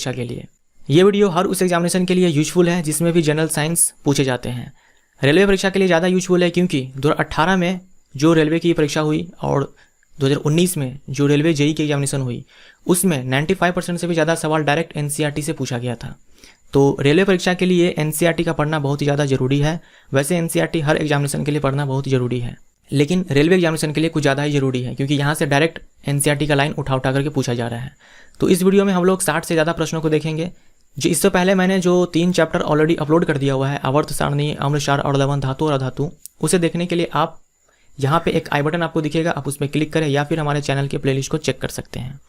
परीक्षा के लिए। ये वीडियो हर उस एग्जामिनेशन के लिए यूजफुल है जिसमें भी जनरल साइंस पूछे जाते हैं। रेलवे परीक्षा के लिए ज़्यादा यूजफुल है क्योंकि 2018 में जो रेलवे की परीक्षा हुई और 2019 में जो रेलवे जेईई की एग्जामिनेशन हुई उसमें 95% से भी ज़्यादा सवाल डायरेक्ट एनसीईआरटी से पूछा गया था। तो रेलवे परीक्षा के लिए एनसीईआरटी का पढ़ना बहुत ही ज़्यादा ज़रूरी है। वैसे एनसीईआरटी हर एग्जामिनेशन के लिए पढ़ना बहुत ही ज़रूरी है, लेकिन रेलवे एग्जामिनेशन के लिए कुछ ज़्यादा ही ज़रूरी है क्योंकि यहाँ से डायरेक्ट एनसीईआरटी का लाइन उठा करके पूछा जा रहा है। तो इस वीडियो में हम लोग 60 से ज़्यादा प्रश्नों को देखेंगे। जो इससे पहले मैंने जो 3 चैप्टर ऑलरेडी अपलोड कर दिया हुआ है, आवर्त सारणी, अम्लक्षार और लवण, धातु और अधातु, उसे देखने के लिए आप यहाँ पे एक आई बटन आपको दिखेगा, आप उस पर क्लिक करें या फिर हमारे चैनल के प्लेलिस्ट को चेक कर सकते हैं।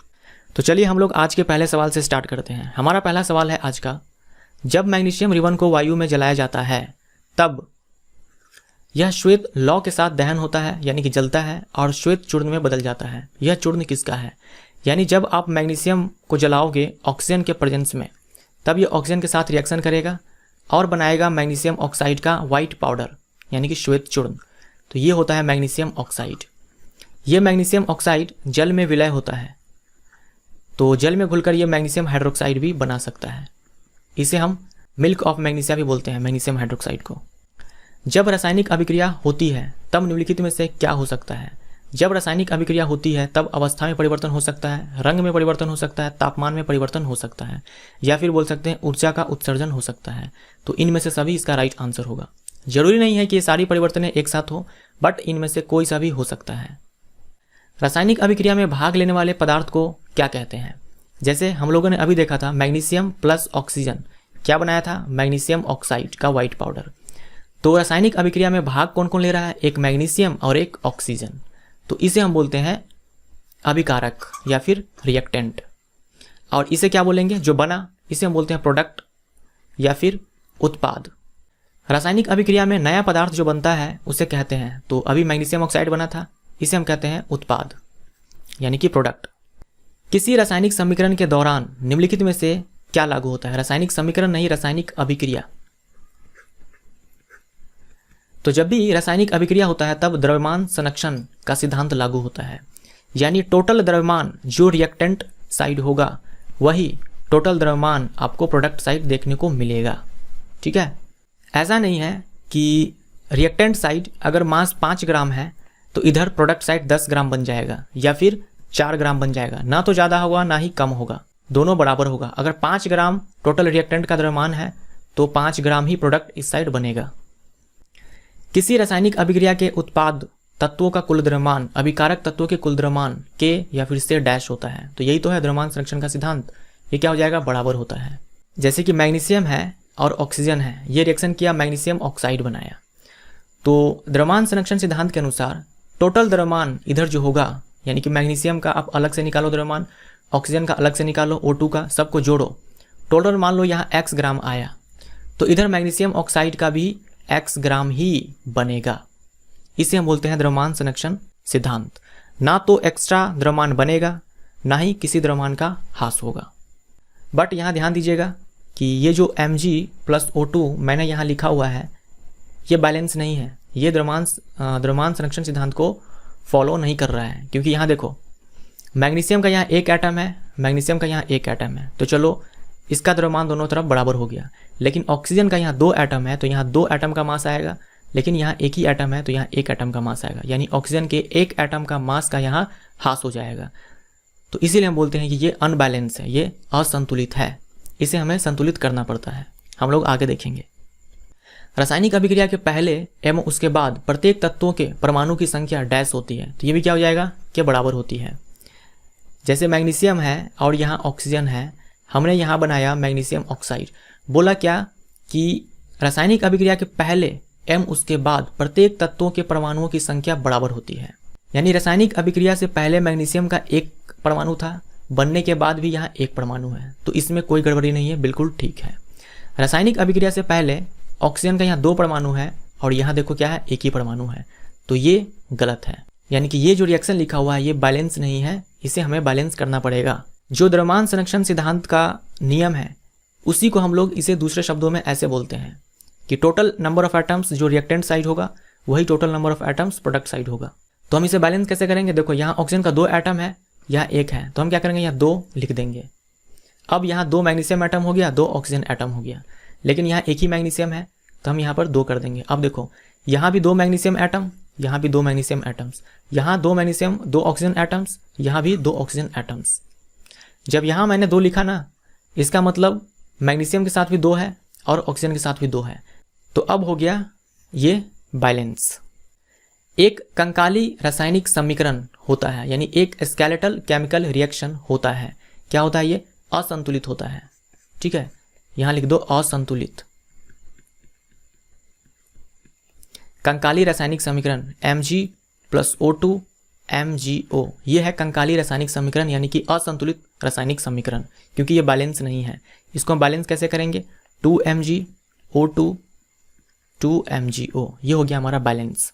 तो चलिए हम लोग आज के पहले सवाल से स्टार्ट करते हैं। हमारा पहला सवाल है आज का, जब मैग्नीशियम रिबन को वायु में जलाया जाता है तब यह श्वेत लौ के साथ दहन होता है यानी कि जलता है और श्वेत चूर्ण में बदल जाता है। यह चूर्ण किसका है? यानी जब आप मैग्नीशियम को जलाओगे ऑक्सीजन के प्रेजेंस में तब यह ऑक्सीजन के साथ रिएक्शन करेगा और बनाएगा मैग्नीशियम ऑक्साइड का वाइट पाउडर यानी कि श्वेत चूर्ण। तो ये होता है मैग्नीशियम ऑक्साइड। ये मैग्नीशियम ऑक्साइड जल में विलय होता है, तो जल में घुलकर ये मैग्नीशियम हाइड्रोक्साइड भी बना सकता है। इसे हम मिल्क ऑफ मैग्नीशिया भी बोलते हैं, मैग्नीशियम हाइड्रोक्साइड को। जब रासायनिक अभिक्रिया होती है तब निम्नलिखित में से क्या हो सकता है? जब रासायनिक अभिक्रिया होती है तब अवस्था में परिवर्तन हो सकता है, रंग में परिवर्तन हो सकता है, तापमान में परिवर्तन हो सकता है, या फिर बोल सकते हैं ऊर्जा का उत्सर्जन हो सकता है। तो इनमें से सभी इसका राइट आंसर होगा। जरूरी नहीं है कि ये सारी परिवर्तनें एक साथ हो, बट इनमें से कोई सा भी हो सकता है। रासायनिक अभिक्रिया में भाग लेने वाले पदार्थ को क्या कहते हैं? जैसे हम लोगों ने अभी देखा था मैग्नीशियम प्लस ऑक्सीजन क्या बनाया था? मैग्नीशियम ऑक्साइड का व्हाइट पाउडर। तो रासायनिक अभिक्रिया में भाग कौन कौन ले रहा है? एक मैग्नीशियम और एक ऑक्सीजन। तो इसे हम बोलते हैं अभिकारक या फिर रिएक्टेंट। और इसे क्या बोलेंगे? जो बना इसे हम बोलते हैं प्रोडक्ट या फिर उत्पाद। रासायनिक अभिक्रिया में नया पदार्थ जो बनता है उसे कहते हैं, तो अभी मैग्नीशियम ऑक्साइड बना था, इसे हम कहते हैं उत्पाद यानी कि प्रोडक्ट। किसी रासायनिक समीकरण के दौरान निम्नलिखित में से क्या लागू होता है? रासायनिक समीकरण नहीं, रासायनिक अभिक्रिया। तो जब भी रासायनिक अभिक्रिया होता है तब द्रव्यमान संरक्षण का सिद्धांत लागू होता है, यानी टोटल द्रव्यमान जो रिएक्टेंट साइड होगा वही टोटल द्रव्यमान आपको प्रोडक्ट साइड देखने को मिलेगा। ठीक है, ऐसा नहीं है कि रिएक्टेंट साइड अगर मास 5 ग्राम है तो इधर प्रोडक्ट साइड 10 ग्राम बन जाएगा या फिर 4 ग्राम बन जाएगा। ना तो ज़्यादा होगा ना ही कम होगा, दोनों बराबर होगा। अगर 5 ग्राम टोटल रिएक्टेंट का द्रव्यमान है तो 5 ग्राम ही प्रोडक्ट इस साइड बनेगा। किसी रासायनिक अभिक्रिया के उत्पाद तत्वों का कुल द्रव्यमान अभिकारक तत्वों के कुल द्रव्यमान के या फिर से डैश होता है। तो यही तो है द्रव्यमान संरक्षण का सिद्धांत। ये क्या हो जाएगा? बराबर होता है। जैसे कि मैग्नीशियम है और ऑक्सीजन है, ये रिएक्शन किया, मैग्नीशियम ऑक्साइड बनाया। तो द्रव्यमान संरक्षण सिद्धांत के अनुसार टोटल द्रव्यमान इधर जो होगा, यानी कि मैग्नीशियम का आप अलग से निकालो द्रव्यमान, ऑक्सीजन का अलग से निकालो, O2 का, सबको जोड़ो, टोटल मान लो यहाँ x ग्राम आया, तो इधर मैग्नीशियम ऑक्साइड का भी x ग्राम ही बनेगा। इसे हम बोलते हैं द्रव्यमान संरक्षण सिद्धांत। ना तो एक्स्ट्रा द्रव्यमान बनेगा ना ही किसी द्रव्यमान का ह्रास होगा। बट यहाँ ध्यान दीजिएगा कि ये जो Mg प्लस O2 मैंने यहाँ लिखा हुआ है ये बैलेंस नहीं है, ये द्रव्यमान संरक्षण सिद्धांत को फॉलो नहीं कर रहा है। क्योंकि यहाँ देखो मैग्नीशियम का यहाँ एक एटम है, मैग्नीशियम का यहाँ एक एटम है, तो चलो इसका द्रव्यमान दोनों तरफ बराबर हो गया। लेकिन ऑक्सीजन का यहाँ 2 एटम है तो यहाँ 2 एटम का मास आएगा, लेकिन यहाँ एक ही एटम है तो यहाँ 1 एटम का मास आएगा, यानी ऑक्सीजन के 1 एटम का मास का यहाँ ह्रास हो जाएगा। तो इसीलिए हम बोलते हैं कि ये अनबैलेंस है, ये असंतुलित है, इसे हमें संतुलित करना पड़ता है। हम लोग आगे देखेंगे। रासायनिक अभिक्रिया के पहले एवं उसके बाद प्रत्येक तत्वों के परमाणु की संख्या डैश होती है, तो ये भी क्या हो जाएगा कि बराबर होती है। जैसे मैग्नीशियम है और यहाँ ऑक्सीजन है, हमने यहाँ बनाया मैग्नीशियम ऑक्साइड। बोला क्या कि रासायनिक अभिक्रिया के पहले एवं उसके बाद प्रत्येक तत्वों के परमाणुओं की संख्या बराबर होती है। यानी रासायनिक अभिक्रिया से पहले मैग्नीशियम का 1 परमाणु था, बनने के बाद भी यहाँ 1 परमाणु है, तो इसमें कोई गड़बड़ी नहीं है, बिल्कुल ठीक है। रासायनिक अभिक्रिया से पहले ऑक्सीजन का यहाँ 2 परमाणु है और यहाँ देखो क्या है, 1 ही परमाणु है, तो ये गलत है। यानी कि ये जो रिएक्शन लिखा हुआ है ये बैलेंस नहीं है, इसे हमें बैलेंस करना पड़ेगा। जो द्रव्यमान संरक्षण सिद्धांत का नियम है उसी को हम लोग इसे दूसरे शब्दों में ऐसे बोलते हैं कि टोटल नंबर ऑफ एटम्स जो रिएक्टेंट साइड होगा वही total number of atoms product side होगा। तो हम इसे बैलेंस कैसे करेंगे? देखो यहाँ ऑक्सीजन का 2 एटम है, यहाँ 1 है, तो हम क्या करेंगे, यहाँ 2 लिख देंगे। अब यहाँ 2 मैग्नीशियम एटम हो गया, 2 ऑक्सीजन एटम हो गया, लेकिन यहाँ एक ही मैग्नीशियम है तो हम यहाँ पर 2 कर देंगे। अब देखो यहाँ भी 2 मैग्नीशियम एटम, यहाँ भी 2 मैग्नीशियम एटम्स, यहाँ 2 मैग्नीशियम 2 ऑक्सीजन एटम्स, यहाँ भी 2 ऑक्सीजन एटम्स। जब यहाँ मैंने 2 लिखा ना, इसका मतलब मैग्नीशियम के साथ भी 2 है और ऑक्सीजन के साथ भी 2 है, तो अब हो गया ये बैलेंस। एक कंकाली रासायनिक समीकरण होता है, यानी एक स्केलेटल केमिकल रिएक्शन होता है। क्या होता है? ये असंतुलित होता है। ठीक है, यहां लिख दो असंतुलित। कंकाली रासायनिक समीकरण Mg+O2 MgO, ये है कंकाली रासायनिक समीकरण, यानी कि असंतुलित रासायनिक समीकरण, क्योंकि ये बैलेंस नहीं है। इसको हम बैलेंस कैसे करेंगे? 2MgO2 2MgO, ये हो गया हमारा बैलेंस।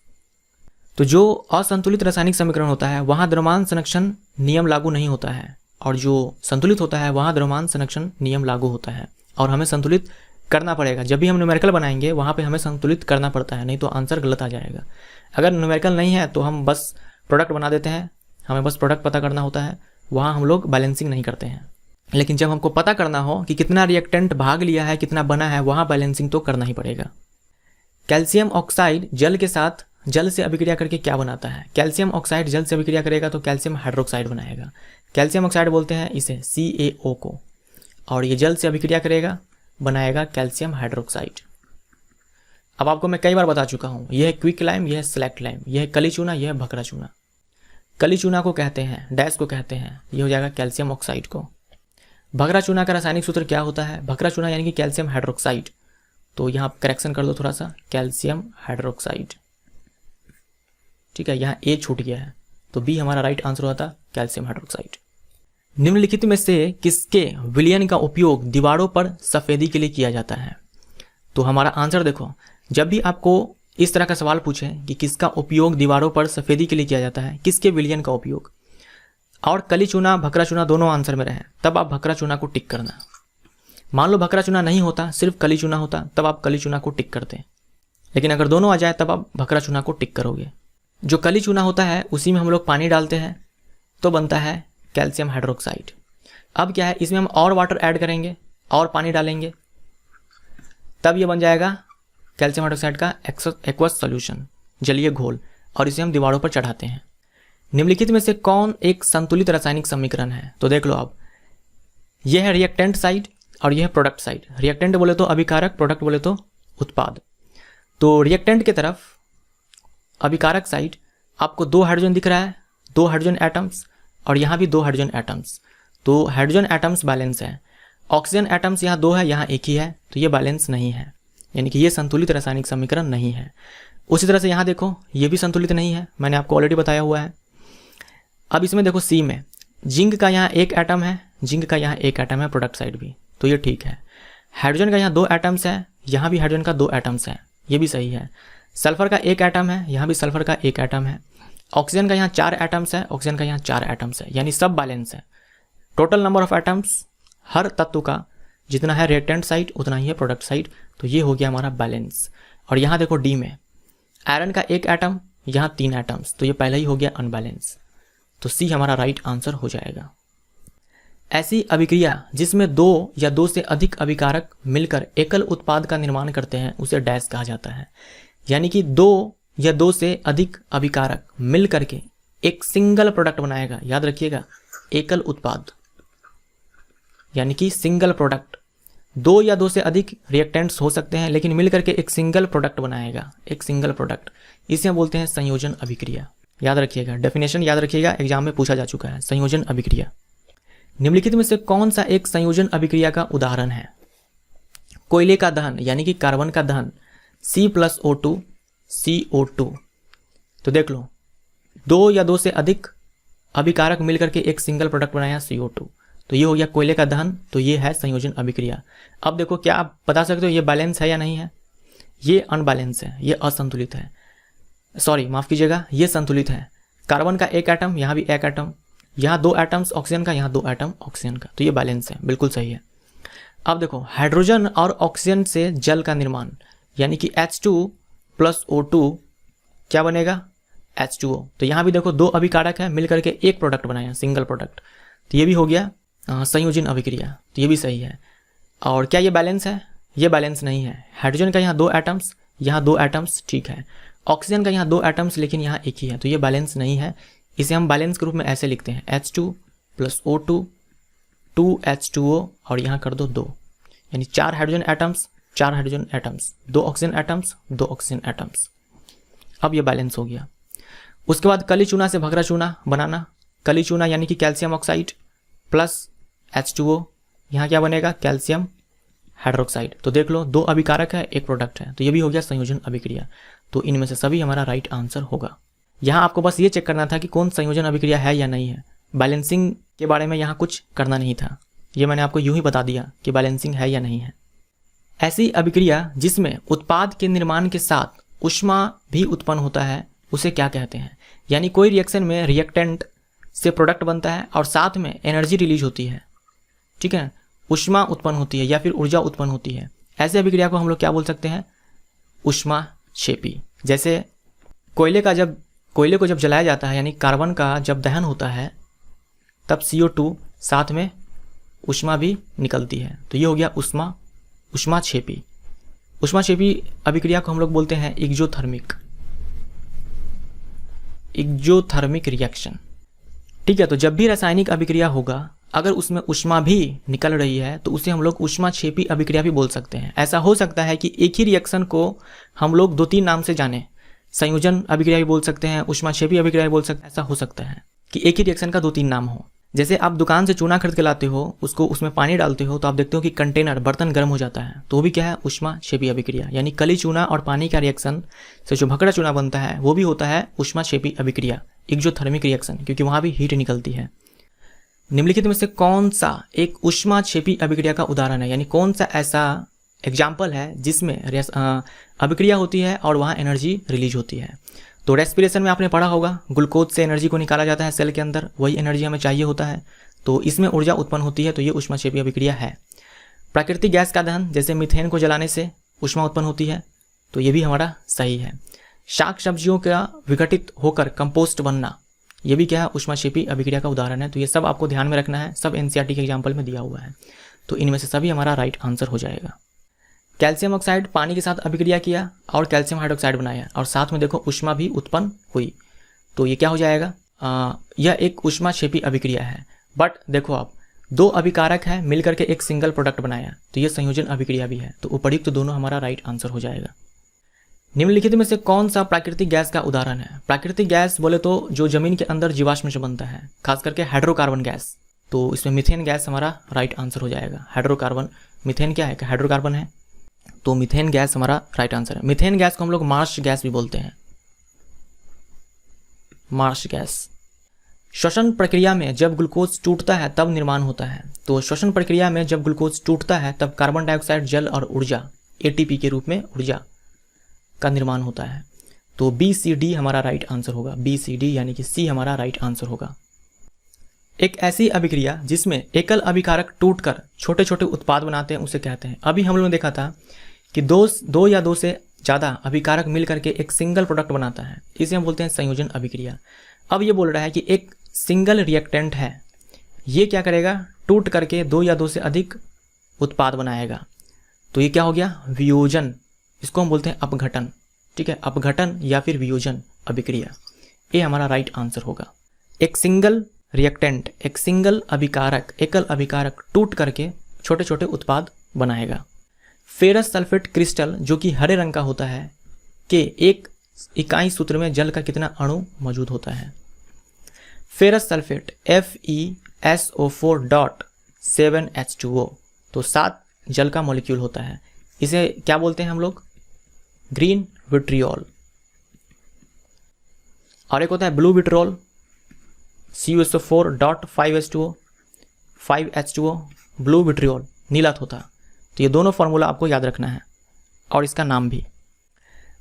तो जो असंतुलित रासायनिक समीकरण होता है वहां द्रव्यमान संरक्षण नियम लागू नहीं होता है, और जो संतुलित होता है वहां द्रव्यमान संरक्षण नियम लागू होता है, और हमें संतुलित करना पड़ेगा। जब भी हम न्यूमेरिकल बनाएंगे वहां पे हमें संतुलित करना पड़ता है, नहीं तो आंसर गलत आ जाएगा। अगर न्यूमेरिकल नहीं है तो हम बस प्रोडक्ट बना देते हैं, हमें बस प्रोडक्ट पता करना होता है, वहाँ हम लोग बैलेंसिंग नहीं करते हैं। लेकिन जब हमको पता करना हो कि कितना रिएक्टेंट भाग लिया है, कितना बना है, वहाँ बैलेंसिंग तो करना ही पड़ेगा। कैल्शियम ऑक्साइड जल से अभिक्रिया करके क्या बनाता है? कैल्शियम ऑक्साइड जल से अभिक्रिया करेगा तो कैल्शियम हाइड्रोक्साइड बनाएगा। कैल्शियम ऑक्साइड बोलते हैं इसे CaO को, और ये जल से अभिक्रिया करेगा, बनाएगा कैल्शियम हाइड्रोक्साइड। अब आपको मैं कई बार बता चुका हूँ, यह है क्विक लाइम, यह है सिलेक्ट लाइम, यह है कली चूना, यह है भकरा चूना। कली चूना को कहते हैं, डैश को कहते हैं, ये हो जाएगा कैल्शियम ऑक्साइड को। भकरा चूना का रासायनिक सूत्र क्या होता है? भकरा चूना यानी कि कैल्शियम हाइड्रोक्साइड, तो यहाँ करेक्शन कर दो थोड़ा सा, कैल्शियम हाइड्रोक्साइड। ठीक है, यहाँ ए छूट गया है, तो बी हमारा राइट आंसर होता कैल्शियम हाइड्रोक्साइड। निम्नलिखित में से किसके विलयन का उपयोग दीवारों पर सफेदी के लिए किया जाता है? तो हमारा आंसर देखो, जब भी आपको इस तरह का सवाल पूछे कि किसका उपयोग दीवारों पर सफेदी के लिए किया जाता है, किसके विलयन का उपयोग, और कली चूना भकरा चूना दोनों आंसर में रहे, तब आप भकरा चूना को टिक करना। मान लो भकरा चूना नहीं होता, सिर्फ कली चूना होता, तब आप कली चूना को टिक करते, लेकिन अगर दोनों आ जाए तब आप भकरा चूना को टिक करोगे। जो कली चूना होता है उसी में हम लोग पानी डालते हैं तो बनता है कैल्शियम हाइड्रोक्साइड। अब क्या है, इसमें हम और वाटर ऐड करेंगे और पानी डालेंगे, तब ये बन जाएगा कैल्शियम हाइड्रोक्साइड का एक्वस सॉल्यूशन, जलीय घोल, और इसे हम दीवारों पर चढ़ाते हैं। निम्नलिखित में से कौन एक संतुलित रासायनिक समीकरण है? तो देख लो आप, यह है रिएक्टेंट साइड और यह है प्रोडक्ट साइड। रिएक्टेंट बोले तो अभिकारक, प्रोडक्ट बोले तो उत्पाद। तो रिएक्टेंट की तरफ अभिकारक साइड आपको 2 हाइड्रोजन दिख रहा है, 2 हाइड्रोजन एटम्स, और यहाँ भी 2 हाइड्रोजन एटम्स, तो हाइड्रोजन एटम्स बैलेंस है। ऑक्सीजन एटम्स यहाँ 2 है, यहाँ 1 ही है, तो ये बैलेंस नहीं है, यानी कि ये संतुलित रासायनिक समीकरण नहीं है। उसी तरह से यहाँ देखो, ये भी संतुलित नहीं है, मैंने आपको ऑलरेडी बताया हुआ है। अब इसमें देखो सी में जिंक का यहाँ 1 एटम है, जिंक का यहाँ 1 एटम है, प्रोडक्ट साइड भी, तो ये ठीक है। हाइड्रोजन का यहाँ 2 एटम्स है, यहाँ भी हाइड्रोजन का 2 एटम्स है, ये भी सही है। सल्फर का 1 एटम है, यहाँ भी सल्फर का 1 एटम है। ऑक्सीजन का यहाँ 4 एटम्स है, ऑक्सीजन का यहाँ 4 एटम्स है, यानी सब बैलेंस है। टोटल नंबर ऑफ एटम्स हर तत्व का जितना है रिएक्टेंट साइड उतना ही है प्रोडक्ट साइड, तो ये हो गया हमारा बैलेंस। और यहाँ देखो डी में आयरन का 1 एटम, यहाँ 3 एटम्स, तो ये पहले ही हो गया अनबैलेंस, तो सी हमारा राइट आंसर हो जाएगा। ऐसी अभिक्रिया जिसमें 2 या 2 से अधिक अभिकारक मिलकर एकल उत्पाद का निर्माण करते हैं उसे डैश कहा जाता है। यानी कि 2 या 2 से अधिक अभिकारक मिल करके एक सिंगल प्रोडक्ट बनाएगा, याद रखिएगा, एकल उत्पाद यानी कि सिंगल प्रोडक्ट। 2 या 2 से अधिक रिएक्टेंट्स हो सकते हैं, लेकिन मिलकर के एक सिंगल प्रोडक्ट बनाएगा, एक सिंगल प्रोडक्ट, इसे हम बोलते हैं संयोजन अभिक्रिया। याद रखिएगा, डेफिनेशन याद रखिएगा, एग्जाम में पूछा जा चुका है, संयोजन अभिक्रिया। निम्नलिखित में से कौन सा एक संयोजन अभिक्रिया का उदाहरण है? कोयले का दहन यानी कि कार्बन का दहन, C+O2 CO2। तो देख लो, 2 या 2 से अधिक अभिकारक मिलकर के एक सिंगल प्रोडक्ट बनाया CO2, तो ये हो गया कोयले का दहन, तो ये है संयोजन अभिक्रिया। अब देखो, क्या आप बता सकते हो ये बैलेंस है या नहीं है? ये अनबैलेंस है, ये असंतुलित है, सॉरी माफ कीजिएगा, ये संतुलित है। कार्बन का 1 एटम, यहाँ भी 1 एटम, यहाँ 2 एटम्स ऑक्सीजन का, यहाँ 2 एटम ऑक्सीजन का, तो ये बैलेंस है, बिल्कुल सही है। अब देखो, हाइड्रोजन और ऑक्सीजन से जल का निर्माण यानी कि H2+O2 क्या बनेगा? H2O। तो यहाँ भी देखो 2 अभिकारक है, मिलकर के एक प्रोडक्ट बनाया, सिंगल प्रोडक्ट, तो ये भी हो गया संयोजन अभिक्रिया, तो ये भी सही है। और क्या ये बैलेंस है? ये बैलेंस नहीं है। हाइड्रोजन का यहाँ 2 एटम्स, यहाँ 2 एटम्स, ठीक है। ऑक्सीजन का यहाँ 2 एटम्स लेकिन यहाँ एक ही है, तो ये बैलेंस नहीं है। इसे हम बैलेंस के रूप में ऐसे लिखते हैं H2 + O2 2H2O और यहाँ कर दो 2, यानी 4 hydrogen atoms 4 hydrogen atoms, 2 oxygen atoms 2 oxygen atoms. अब ये बैलेंस हो गया। उसके बाद कली चूना से भगरा चूना बनाना। कली चूना यानी कि कैल्शियम ऑक्साइड प्लस H2O, यहाँ क्या बनेगा? Calcium hydroxide. तो देख लो 2 अभिकारक है, 1 प्रोडक्ट है, तो ये भी हो गया संयोजन अभिक्रिया। तो इनमें से सभी हमारा राइट आंसर होगा। यहाँ आपको बस ये चेक करना था कि कौन संयोजन अभिक्रिया है या नहीं है। बैलेंसिंग के बारे में यहाँ कुछ करना नहीं था, ये मैंने आपको यूं ही बता दिया कि बैलेंसिंग है या नहीं है। ऐसी अभिक्रिया जिसमें उत्पाद के निर्माण के साथ ऊष्मा भी उत्पन्न होता है उसे क्या कहते हैं? यानी कोई रिएक्शन में रिएक्टेंट से प्रोडक्ट बनता है और साथ में एनर्जी रिलीज होती है, ठीक है, ऊष्मा उत्पन्न होती है या फिर ऊर्जा उत्पन्न होती है। ऐसे अभिक्रिया को हम लोग क्या बोल सकते हैं? ऊष्माक्षेपी। जैसे कोयले को जब जलाया जाता है, यानी कार्बन का जब दहन होता है, तब CO2 साथ में ऊष्मा भी निकलती है, तो ये हो गया ऊष्माक्षेपी। ऊष्माक्षेपी अभिक्रिया को हम लोग बोलते हैं एक्जोथर्मिक रिएक्शन, ठीक है। तो जब भी रासायनिक अभिक्रिया होगा, अगर उसमें ऊष्मा भी निकल रही है तो उसे हम लोग ऊष्माक्षेपी अभिक्रिया भी बोल सकते हैं। ऐसा हो सकता है कि एक ही रिएक्शन को हम लोग 2-3 नाम से जाने, संयोजन अभिक्रिया भी बोल सकते हैं, ऊष्माक्षेपी अभिक्रिया भी बोल सकते हैं। ऐसा हो सकता है कि एक ही रिएक्शन का 2-3 नाम हो। जैसे आप दुकान से चूना खरीद के लाते हो, उसको उसमें पानी डालते हो, तो आप देखते हो कि कंटेनर बर्तन गर्म हो जाता है, तो वो भी क्या है? ऊष्माक्षेपी अभिक्रिया। यानी कली चूना और पानी का रिएक्शन से जो भकड़ा चूना बनता है वो भी होता है ऊष्माक्षेपी अभिक्रिया, एक्जोथर्मिक रिएक्शन, क्योंकि वहाँ भी हीट निकलती है। निम्नलिखित में से कौन सा एक ऊष्माक्षेपी अभिक्रिया का उदाहरण है? यानी कौन सा ऐसा एग्जाम्पल है जिसमें अभिक्रिया होती है और वहाँ एनर्जी रिलीज होती है? तो रेस्पिरेशन में आपने पढ़ा होगा, ग्लूकोज से एनर्जी को निकाला जाता है सेल के अंदर, वही एनर्जी हमें चाहिए होता है, तो इसमें ऊर्जा उत्पन्न होती है, तो ये ऊष्माक्षेपी अभिक्रिया है। प्राकृतिक गैस का दहन, जैसे मीथेन को जलाने से ऊष्मा उत्पन्न होती है, तो ये भी हमारा सही है। शाक सब्जियों का विघटित होकर कंपोस्ट बनना, ये भी क्या है? ऊष्माक्षेपी अभिक्रिया का उदाहरण है। तो ये सब आपको ध्यान में रखना है, सब NCERT के एग्जाम्पल में दिया हुआ है, तो इनमें से सभी हमारा राइट आंसर हो जाएगा। कैल्शियम ऑक्साइड पानी के साथ अभिक्रिया किया और कैल्शियम हाइड्रोक्साइड बनाया और साथ में देखो ऊष्मा भी उत्पन्न हुई, तो ये क्या हो जाएगा? यह एक ऊष्माक्षेपी अभिक्रिया है। बट देखो आप, 2 अभिकारक है मिलकर के एक सिंगल प्रोडक्ट बनाया, तो ये संयोजन अभिक्रिया भी है। तो उपयुक्त दोनों हमारा राइट आंसर हो जाएगा। निम्नलिखित में से कौन सा प्राकृतिक गैस का उदाहरण है? प्राकृतिक गैस बोले तो जो जमीन के अंदर जीवाश्म से बनता है, खास करके हाइड्रोकार्बन गैस, तो इसमें मीथेन गैस हमारा राइट आंसर हो जाएगा। हाइड्रोकार्बन, मीथेन क्या है? हाइड्रोकार्बन है, तो मीथेन गैस हमारा राइट आंसर है। मीथेन गैस को हम लोग मार्श गैस भी बोलते हैं, मार्श गैस। श्वसन प्रक्रिया में जब ग्लूकोज टूटता है तब निर्माण होता है, तो श्वसन प्रक्रिया में जब ग्लूकोज टूटता है तब कार्बन डाइऑक्साइड, जल और ऊर्जा ATP के रूप में ऊर्जा का निर्माण होता है, तो BCD हमारा राइट आंसर होगा। BCD यानी कि C हमारा राइट आंसर होगा। एक ऐसी अभिक्रिया जिसमें एकल अभिकारक टूटकर छोटे छोटे उत्पाद बनाते हैं उसे कहते हैं। अभी हम लोगों ने देखा था कि दो या दो से ज़्यादा अभिकारक मिल करके एक सिंगल प्रोडक्ट बनाता है, इसे हम बोलते हैं संयोजन अभिक्रिया। अब ये बोल रहा है कि एक सिंगल रिएक्टेंट है, ये क्या करेगा? टूट करके 2 या 2 से अधिक उत्पाद बनाएगा, तो ये क्या हो गया? वियोजन। इसको हम बोलते हैं अपघटन, ठीक है, अपघटन या फिर वियोजन अभिक्रिया, ये हमारा राइट आंसर होगा। एक सिंगल रिएक्टेंट, एक सिंगल अभिकारक, एकल अभिकारक टूट करके छोटे छोटे उत्पाद बनाएगा। फेरस सल्फेट क्रिस्टल जो कि हरे रंग का होता है के एक इकाई सूत्र में जल का कितना अणु मौजूद होता है? फेरस सल्फेट FeSO4.7H2O, तो 7 जल का मॉलिक्यूल होता है। इसे क्या बोलते हैं हम लोग? Green vitriol. और एक होता है blue vitriol, CuSO4.5H2O, 5H2O, blue vitriol, नीला होता। तो ये दोनों फॉर्मूला आपको याद रखना है और इसका नाम भी।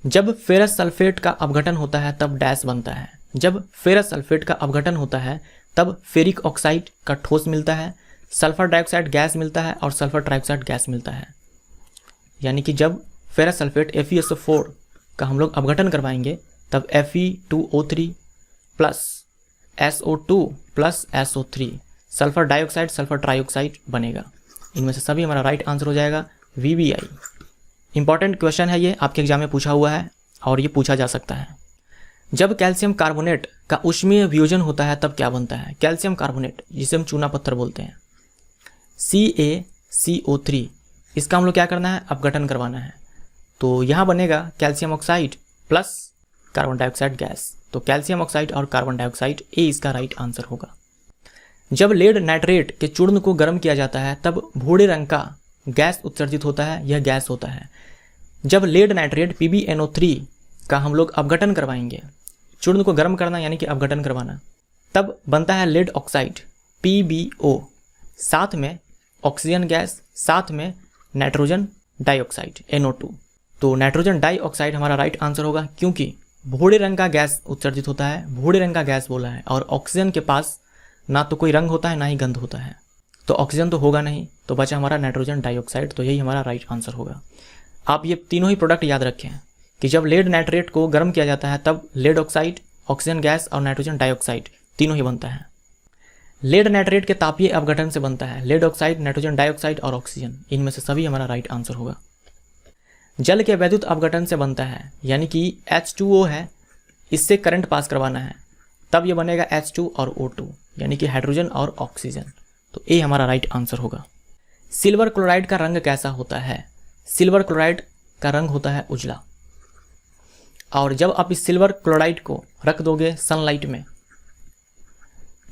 जब फेरस सल्फेट का अपघटन होता है तब डैश बनता है। जब फेरस सल्फेट का अपघटन होता है तब फेरिक ऑक्साइड का ठोस मिलता है, सल्फर डाइऑक्साइड गैस मिलता है और सल्फर ट्राइऑक्साइड गैस मिलता है। यानी कि जब फेरस सल्फेट FeSO4 का हम लोग अपघटन करवाएंगे तब Fe2O3 plus SO2 plus SO3 sulphur dioxide, sulphur trioxide बनेगा। इनमें से सभी हमारा राइट आंसर हो जाएगा VBI। इंपॉर्टेंट क्वेश्चन है ये, आपके एग्जाम में पूछा हुआ है और ये पूछा जा सकता है। जब कैल्शियम कार्बोनेट का ऊष्मीय वियोजन होता है तब क्या बनता है? कैल्शियम कार्बोनेट, जिसे हम चूना पत्थर बोलते हैं, CaCO3, इसका हम लोग क्या करना है? अपघटन करवाना है। तो यहाँ बनेगा calcium oxide plus carbon dioxide gas. तो कैल्शियम ऑक्साइड और कार्बन डाइऑक्साइड, ए इसका राइट आंसर होगा। जब लेड नाइट्रेट के चूर्ण को गर्म किया जाता है तब भूरे रंग का गैस उत्सर्जित होता है, यह गैस होता है। जब लेड नाइट्रेट PbNO3 का हम लोग अपघटन करवाएंगे, चूर्ण को गर्म करना यानी कि अपघटन करवाना, तब बनता है लेड ऑक्साइड PbO, साथ में ऑक्सीजन गैस, साथ में नाइट्रोजन डाइऑक्साइड NO2। तो नाइट्रोजन डाइऑक्साइड हमारा राइट आंसर होगा, क्योंकि भूरे रंग का गैस उत्सर्जित होता है, भूरे रंग का गैस बोला है, और ऑक्सीजन के पास ना तो कोई रंग होता है ना ही गंध होता है, तो ऑक्सीजन तो होगा नहीं, तो बचा हमारा नाइट्रोजन डाइऑक्साइड। तो यही हमारा राइट आंसर होगा। आप ये तीनों ही प्रोडक्ट याद रखें कि जब लेड नाइट्रेट को गर्म किया जाता है तब लेड ऑक्साइड, ऑक्सीजन गैस और नाइट्रोजन डाइऑक्साइड तीनों ही बनता है। लेड नाइट्रेट के तापीय अपघटन से बनता है लेड ऑक्साइड, नाइट्रोजन डाइऑक्साइड और ऑक्सीजन। इनमें से सभी हमारा राइट आंसर होगा। जल के वैद्युत अपघटन से बनता है, यानी कि H2O है, इससे करंट पास करवाना है, तब ये बनेगा H2 और O2, यानी कि हाइड्रोजन और ऑक्सीजन। तो ए हमारा राइट आंसर होगा। सिल्वर क्लोराइड का रंग कैसा होता है? सिल्वर क्लोराइड का रंग होता है उजला, और जब आप इस सिल्वर क्लोराइड को रख दोगे सनलाइट में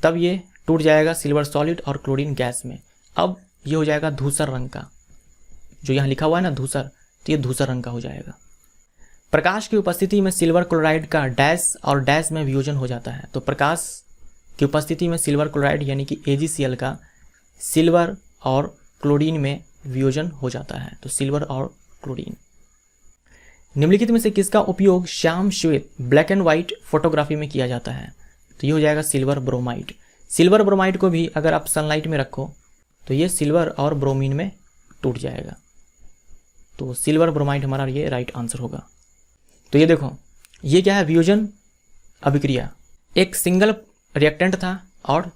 तब ये टूट जाएगा सिल्वर सॉलिड और क्लोरीन गैस में। अब ये हो जाएगा धूसर रंग का, जो यहाँ लिखा हुआ है ना धूसर, तो ये धूसर रंग का हो जाएगा। प्रकाश की उपस्थिति में सिल्वर क्लोराइड का डैश और डैश में वियोजन हो जाता है। तो प्रकाश की उपस्थिति में सिल्वर क्लोराइड यानी कि AgCl का सिल्वर और क्लोरीन में वियोजन हो जाता है। तो सिल्वर और क्लोरीन। निम्नलिखित में से किसका उपयोग श्याम श्वेत ब्लैक एंड व्हाइट फोटोग्राफी में किया जाता है? तो ये हो जाएगा सिल्वर ब्रोमाइड। सिल्वर ब्रोमाइड को भी अगर आप सनलाइट में रखो तो ये सिल्वर और ब्रोमीन में टूट जाएगा। तो सिल्वर ब्रोमाइड हमारा ये राइट आंसर होगा। तो ये देखो, ये क्या है? वियोजन अभिक्रिया। एक सिंगल रिएक्टेंट था और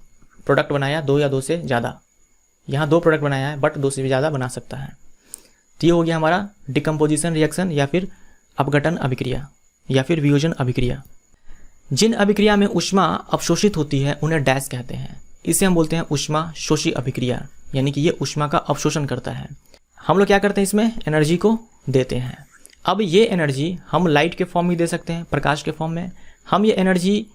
प्रोडक्ट बनाया 2 या 2 से ज़्यादा। यहाँ 2 प्रोडक्ट बनाया है बट 2 से भी ज़्यादा बना सकता है। तो ये हो गया हमारा डिकम्पोजिशन रिएक्शन या फिर अपघटन अभिक्रिया या फिर वियोजन अभिक्रिया। जिन अभिक्रिया में ऊष्मा अवशोषित होती है उन्हें डैश कहते हैं। इसे हम बोलते हैं ऊष्मा शोषी अभिक्रिया, यानी कि ये ऊष्मा का अवशोषण करता है। हम लोग क्या करते हैं? इसमें एनर्जी को देते हैं। अब ये एनर्जी हम लाइट के फॉर्म में दे सकते हैं, प्रकाश के फॉर्म में। हम ये एनर्जी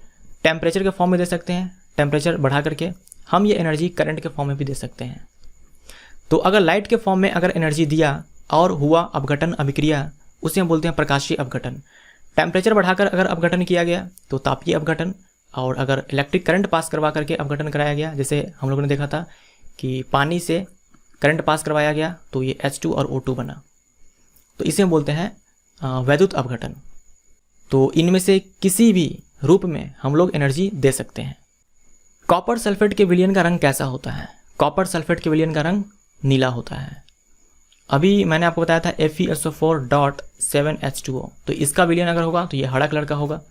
टेम्परेचर के फॉर्म में दे सकते हैं, टेम्परेचर बढ़ा करके। हम ये एनर्जी करंट के फॉर्म में भी दे सकते हैं। तो अगर लाइट के फॉर्म में अगर एनर्जी दिया और हुआ अपघटन अभिक्रिया, उसे हम बोलते हैं प्रकाशीय अपघटन। टेम्परेचर बढ़ाकर अगर अपघटन किया गया तो तापीय अपघटन, और अगर इलेक्ट्रिक करंट पास करवा करके अपघटन कराया गया, जैसे हम लोगों ने देखा था कि पानी से करंट पास करवाया गया तो ये H2 और O2 बना, तो इसे हम बोलते हैं वैद्युत अपघटन। तो इनमें से किसी भी रूप में हम लोग एनर्जी दे सकते हैं। कॉपर सल्फेट के विलयन का रंग कैसा होता है? कॉपर सल्फेट के विलयन का रंग नीला होता है। अभी मैंने आपको बताया था FeSO4.7H2O, तो इसका विलयन अगर होगा तो ये हरा कलर का होगा,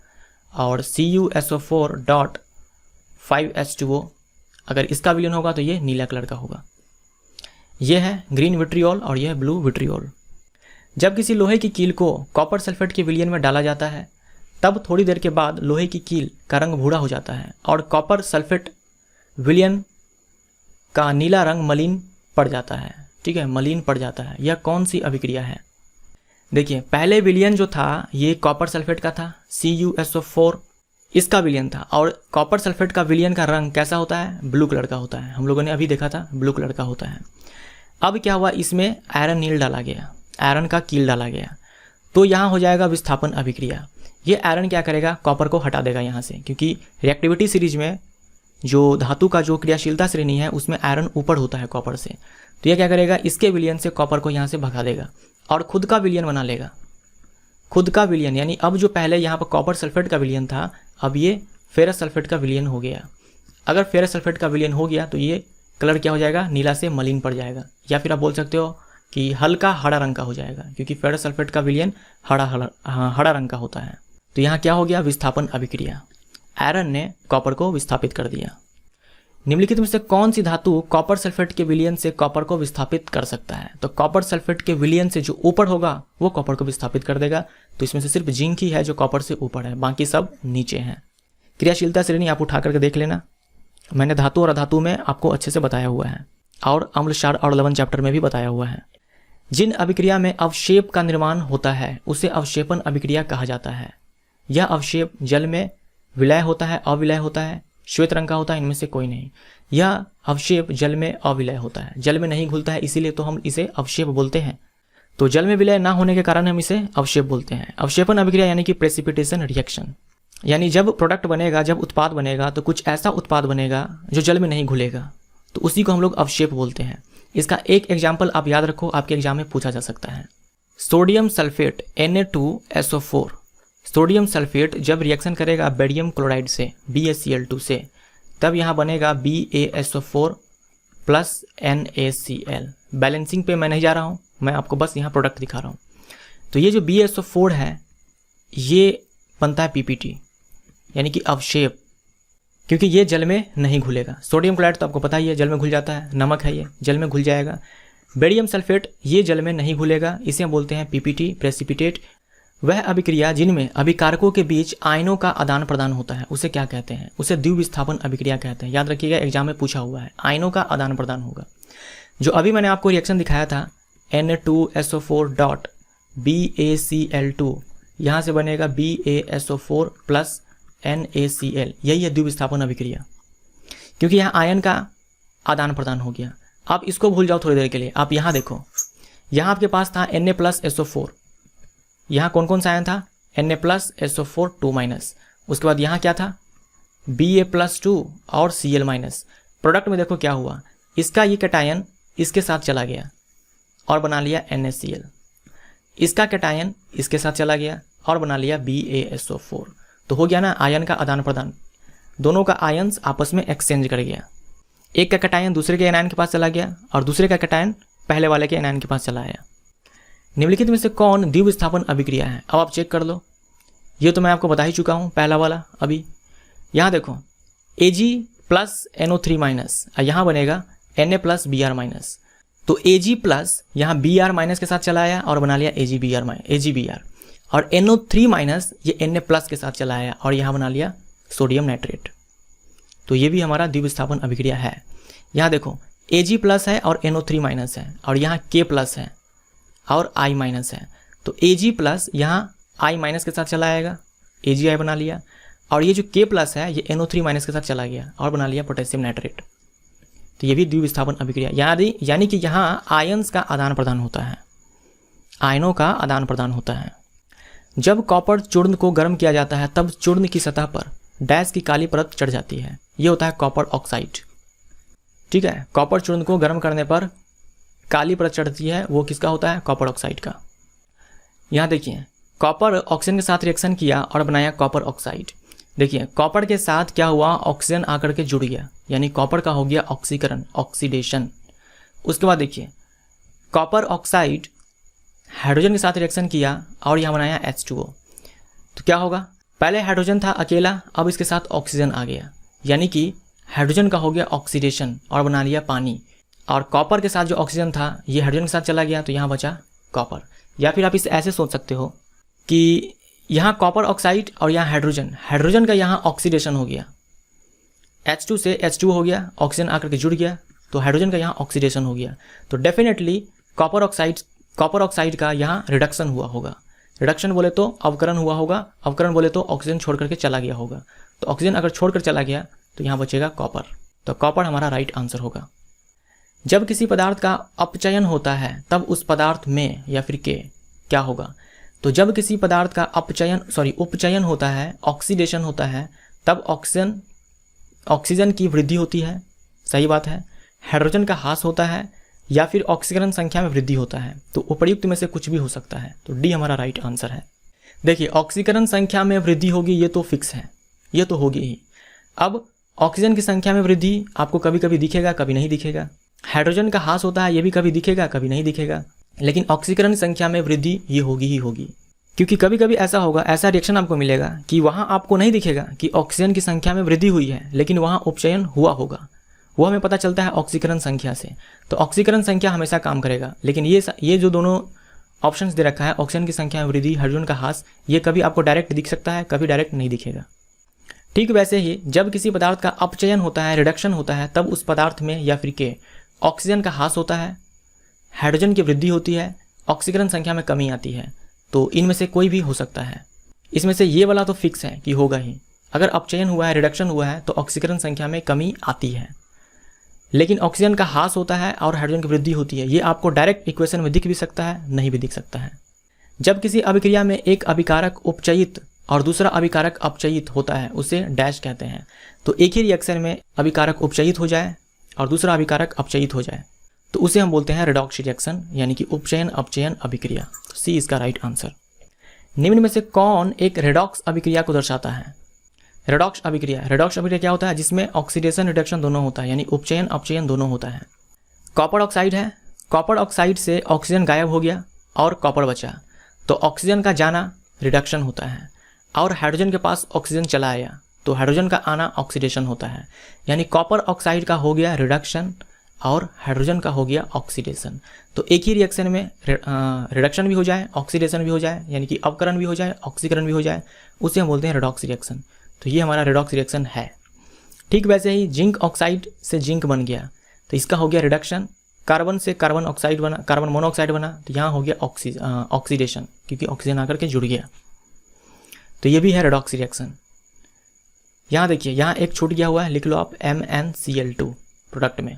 और CuSO4.5H2O अगर इसका विलयन होगा तो ये नीला कलर का होगा। ये है ग्रीन विट्रियोल और यह है ब्लू विट्रियोल। जब किसी लोहे की कील को कॉपर सल्फेट के विलयन में डाला जाता है तब थोड़ी देर के बाद लोहे की कील का रंग भूरा हो जाता है और कॉपर सल्फेट विलयन का नीला रंग मलिन पड़ जाता है। ठीक है, मलिन पड़ जाता है। यह कौन सी अभिक्रिया है? देखिए, पहले विलयन जो था ये कॉपर सल्फेट का था, CuSO4 इसका विलयन था, और कॉपर सल्फेट का विलयन का रंग कैसा होता है? ब्लू कलर का होता है। हम लोगों ने अभी देखा था ब्लू कलर का होता है। अब क्या हुआ? इसमें आयरन नील डाला गया, आयरन का कील डाला गया, तो यहाँ हो जाएगा विस्थापन अभिक्रिया। ये आयरन क्या करेगा? कॉपर को हटा देगा यहाँ से, क्योंकि रिएक्टिविटी सीरीज में जो धातु का जो क्रियाशीलता श्रेणी है उसमें आयरन ऊपर होता है कॉपर से। तो यह क्या करेगा? इसके विलयन से कॉपर को यहाँ से भगा देगा और खुद का विलयन बना लेगा। खुद का विलयन यानी अब जो पहले यहाँ पर कॉपर सल्फेट का विलयन था, अब ये फेरस सल्फेट का विलयन हो गया। अगर फेरस सल्फेट का विलयन हो गया तो ये कलर क्या हो जाएगा? नीला से मलिन पड़ जाएगा, या फिर आप बोल सकते हो कि हल्का हरा रंग का हो जाएगा, क्योंकि फेरस सल्फेट का विलयन हरा रंग का होता है। तो यहाँ क्या हो गया? विस्थापन अभिक्रिया। आयरन ने कॉपर को विस्थापित कर दिया। निम्नलिखित में से कौन सी धातु कॉपर सल्फेट के विलयन से कॉपर को विस्थापित कर सकता है? तो कॉपर सल्फेट के विलयन से जो ऊपर होगा वो कॉपर को विस्थापित कर देगा। तो इसमें से सिर्फ जिंक ही है जो कॉपर से ऊपर है, बाकी सब नीचे हैं। क्रियाशीलता श्रेणी आप उठा करके देख लेना, मैंने धातु और अधातु में आपको अच्छे से बताया हुआ है, और अम्ल क्षार और लवण चैप्टर में भी बताया हुआ है। जिन अभिक्रिया में अवक्षेप का निर्माण होता है उसे अवक्षेपण अभिक्रिया कहा जाता है। यह अवक्षेप जल में विलय होता है, अविलय होता है, श्वेत रंग का होता है, इनमें से कोई नहीं। यह अवक्षेप जल में अविलय होता है, जल में नहीं घुलता है, इसीलिए तो हम इसे अवक्षेप बोलते हैं। तो जल में विलय ना होने के कारण हम इसे अवक्षेप बोलते हैं। अवक्षेपण अभिक्रिया यानी कि प्रेसिपिटेशन रिएक्शन, यानी जब प्रोडक्ट बनेगा, जब उत्पाद बनेगा तो कुछ ऐसा उत्पाद बनेगा जो जल में नहीं घुलेगा, तो उसी को हम लोग अवक्षेप बोलते हैं। इसका एक एग्जाम्पल आप याद रखो, आपके एग्जाम में पूछा जा सकता है। Sodium sulphate Na2SO4, sodium sulphate जब रिएक्शन करेगा बेरियम क्लोराइड से BaCl2 से, तब यहाँ बनेगा BaSO4 प्लस NaCl। बैलेंसिंग पे मैं नहीं जा रहा हूँ, मैं आपको बस यहाँ प्रोडक्ट दिखा रहा हूँ। तो ये जो BaSO4 है ये बनता है PPT यानी कि अवक्षेप, क्योंकि ये जल में नहीं घुलेगा। सोडियम क्लोराइड तो आपको पता ही है जल में घुल जाता है, नमक है ये, जल में घुल जाएगा। बेरियम सल्फेट ये जल में नहीं घुलेगा, इसे हम बोलते हैं PPT प्रेसिपिटेट। वह अभिक्रिया जिनमें अभिकारकों के बीच आयनों का आदान प्रदान होता है उसे क्या कहते हैं? उसे द्विविस्थापन अभिक्रिया कहते हैं। याद रखिएगा, एग्जाम में पूछा हुआ है, आयनों का आदान प्रदान होगा। जो अभी मैंने आपको रिएक्शन दिखाया था Na2SO4 डॉट BaCl2, यहाँ से बनेगा BaSO4 प्लस NaCl, यही है द्विविस्थापन अभिक्रिया, क्योंकि यहाँ आयन का आदान प्रदान हो गया। आप इसको भूल जाओ थोड़ी देर के लिए, आप यहाँ देखो, यहाँ आपके पास था Na+SO4, यहाँ कौन कौन सा आयन था? Na+SO4 2-, उसके बाद यहाँ क्या था? Ba+2 और Cl-। प्रोडक्ट में देखो क्या हुआ, इसका ये कैटायन इसके साथ चला गया और बना लिया NaCl, इसका कैटायन इसके साथ चला गया और बना लिया BaSO4। तो हो गया ना आयन का आदान प्रदान, दोनों का आयन्स आपस में एक्सचेंज कर गया। एक का कैटायन दूसरे के एनायन के पास चला गया और दूसरे का कैटायन पहले वाले के एनायन के पास चला आया। निम्नलिखित में से कौन द्विविस्थापन अभिक्रिया है? अब आप चेक कर लो, ये तो मैं आपको बता ही चुका हूँ, पहला वाला। अभी यहाँ देखो Ag प्लस NO3-, यहाँ बनेगा Na+Br-। तो Ag+ यहाँ Br- के साथ चला आया और बना लिया AgBr, और NO3- ये Na+ के साथ चला आया और यहाँ बना लिया सोडियम नाइट्रेट। तो ये भी हमारा द्विविस्थापन अभिक्रिया है। यहाँ देखो Ag+ है और NO3- है, और यहाँ K+ है और I- है। तो Ag+ यहाँ I- के साथ चला आएगा, AgI बना लिया, और ये जो K+ है ये NO3- के साथ चला गया और बना लिया पोटेशियम नाइट्रेट। तो ये भी द्विविस्थापन अभिक्रिया, यानी कि यहाँ आयन्स का आदान प्रदान होता है, आयनों का आदान प्रदान होता है। जब कॉपर चूर्ण को गर्म किया जाता है तब चूर्ण की सतह पर डैश की काली परत चढ़ जाती है, ये होता है कॉपर ऑक्साइड। ठीक है, कॉपर चूर्ण को गर्म करने पर काली परत चढ़ती है, वो किसका होता है? कॉपर ऑक्साइड का। यहाँ देखिए, कॉपर ऑक्सीजन के साथ रिएक्शन किया और बनाया कॉपर ऑक्साइड। देखिए कॉपर के साथ क्या हुआ, ऑक्सीजन आकर के जुड़ गया, यानी कॉपर का हो गया ऑक्सीकरण, ऑक्सीडेशन। उसके बाद देखिए कॉपर ऑक्साइड हाइड्रोजन के साथ रिएक्शन किया और यहाँ बनाया H2O। तो क्या होगा, पहले हाइड्रोजन था अकेला, अब इसके साथ ऑक्सीजन आ गया, यानी कि हाइड्रोजन का हो गया ऑक्सीडेशन और बना लिया पानी। और कॉपर के साथ जो ऑक्सीजन था ये हाइड्रोजन के साथ चला गया, तो यहाँ बचा कॉपर। या फिर आप इसे ऐसे सोच सकते हो कि यहाँ कॉपर ऑक्साइड और यहाँ हाइड्रोजन, हाइड्रोजन का यहाँ ऑक्सीडेशन हो गया, H2 से H2 हो गया, ऑक्सीजन आकर के जुड़ गया, तो हाइड्रोजन का यहाँ ऑक्सीडेशन हो गया। तो डेफिनेटली कॉपर ऑक्साइड का यहाँ रिडक्शन हुआ होगा। रिडक्शन बोले तो अवकरण हुआ होगा, अवकरण बोले तो ऑक्सीजन छोड़ करके चला गया होगा। तो ऑक्सीजन अगर छोड़कर चला गया तो यहाँ बचेगा कॉपर, तो कॉपर हमारा राइट आंसर होगा। जब किसी पदार्थ का अपचयन होता है तब उस पदार्थ में या फिर के क्या होगा? तो जब किसी पदार्थ का उपचयन होता है, ऑक्सीडेशन होता है, तब ऑक्सीजन की वृद्धि होती है, सही बात है। हाइड्रोजन का ह्रास होता है या फिर ऑक्सीकरण संख्या में वृद्धि होता है। तो उपर्युक्त में से कुछ भी हो सकता है, तो डी हमारा राइट आंसर है। देखिए ऑक्सीकरण संख्या में वृद्धि होगी, ये तो फिक्स है, ये तो होगी ही। अब ऑक्सीजन की संख्या में वृद्धि आपको कभी कभी दिखेगा, कभी नहीं दिखेगा। हाइड्रोजन का ह्रास होता है, ये भी कभी दिखेगा, कभी नहीं दिखेगा। लेकिन ऑक्सीकरण संख्या में वृद्धि ये होगी ही होगी, क्योंकि कभी कभी ऐसा होगा, ऐसा रिएक्शन आपको मिलेगा कि वहाँ आपको नहीं दिखेगा कि ऑक्सीजन की संख्या में वृद्धि हुई है, लेकिन वहाँ उपचयन हुआ होगा। वो हमें पता चलता है ऑक्सीकरण संख्या से। तो ऑक्सीकरण संख्या हमेशा काम करेगा, लेकिन ये जो दोनों ऑप्शंस दे रखा है, ऑक्सीजन की संख्या में वृद्धि, हाइड्रोजन का ह्रास, ये कभी आपको डायरेक्ट दिख सकता है, कभी डायरेक्ट नहीं दिखेगा। ठीक वैसे ही जब किसी पदार्थ का अपचयन होता है, रिडक्शन होता है, तब उस पदार्थ में या फिर के ऑक्सीजन का ह्रास होता है, हाइड्रोजन की वृद्धि होती है, ऑक्सीकरण संख्या में कमी आती है। तो इनमें से कोई भी हो सकता है। इसमें से ये वाला तो फिक्स है कि होगा ही। अगर अपचयन हुआ है, रिडक्शन हुआ है, तो ऑक्सीकरण संख्या में कमी आती है, लेकिन ऑक्सीजन का ह्रास होता है और हाइड्रोजन की वृद्धि होती है। ये आपको डायरेक्ट इक्वेशन में दिख भी सकता है, नहीं भी दिख सकता है। जब किसी अभिक्रिया में एक अभिकारक उपचयित और दूसरा अभिकारक अपचयित होता है, उसे डैश कहते हैं। तो एक ही रिएक्शन में अभिकारक उपचयित हो जाए और दूसरा अभिकारक अपचयित हो जाए, तो उसे हम बोलते हैं रेडॉक्स रिएक्शन, यानी कि उपचयन अपचयन अभिक्रिया। तो सी इसका राइट आंसर। निम्न में से कौन एक रेडॉक्स अभिक्रिया को दर्शाता है? रेडॉक्स अभिक्रिया क्या होता है? जिसमें ऑक्सीडेशन रिडक्शन दोनों होता है, यानी उपचयन अपचयन दोनों होता है। कॉपर ऑक्साइड है, कॉपर ऑक्साइड से ऑक्सीजन गायब हो गया और कॉपर बचा, तो ऑक्सीजन का जाना रिडक्शन होता है, और हाइड्रोजन के पास ऑक्सीजन चला आया, तो हाइड्रोजन का आना ऑक्सीडेशन होता है। यानी कॉपर ऑक्साइड का हो गया रिडक्शन और हाइड्रोजन का हो गया ऑक्सीडेशन। तो एक ही रिएक्शन में रिडक्शन भी हो जाए, ऑक्सीडेशन भी हो जाए, यानी कि अवकरण भी हो जाए, ऑक्सीकरण भी हो जाए, उसे हम बोलते हैं रेडॉक्स रिएक्शन। तो ये हमारा रेडॉक्स रिएक्शन है। ठीक वैसे ही जिंक ऑक्साइड से जिंक बन गया, तो इसका हो गया रिडक्शन। कार्बन से कार्बन ऑक्साइड बना, कार्बन मोनोऑक्साइड बना, तो यहाँ हो गया ऑक्सीडेशन, क्योंकि ऑक्सीजन आकर के जुड़ गया। तो ये भी है रेडॉक्स रिएक्शन। यहाँ देखिए, यहाँ एक छूट गया हुआ है, लिख लो आप MnCl2 प्रोडक्ट में।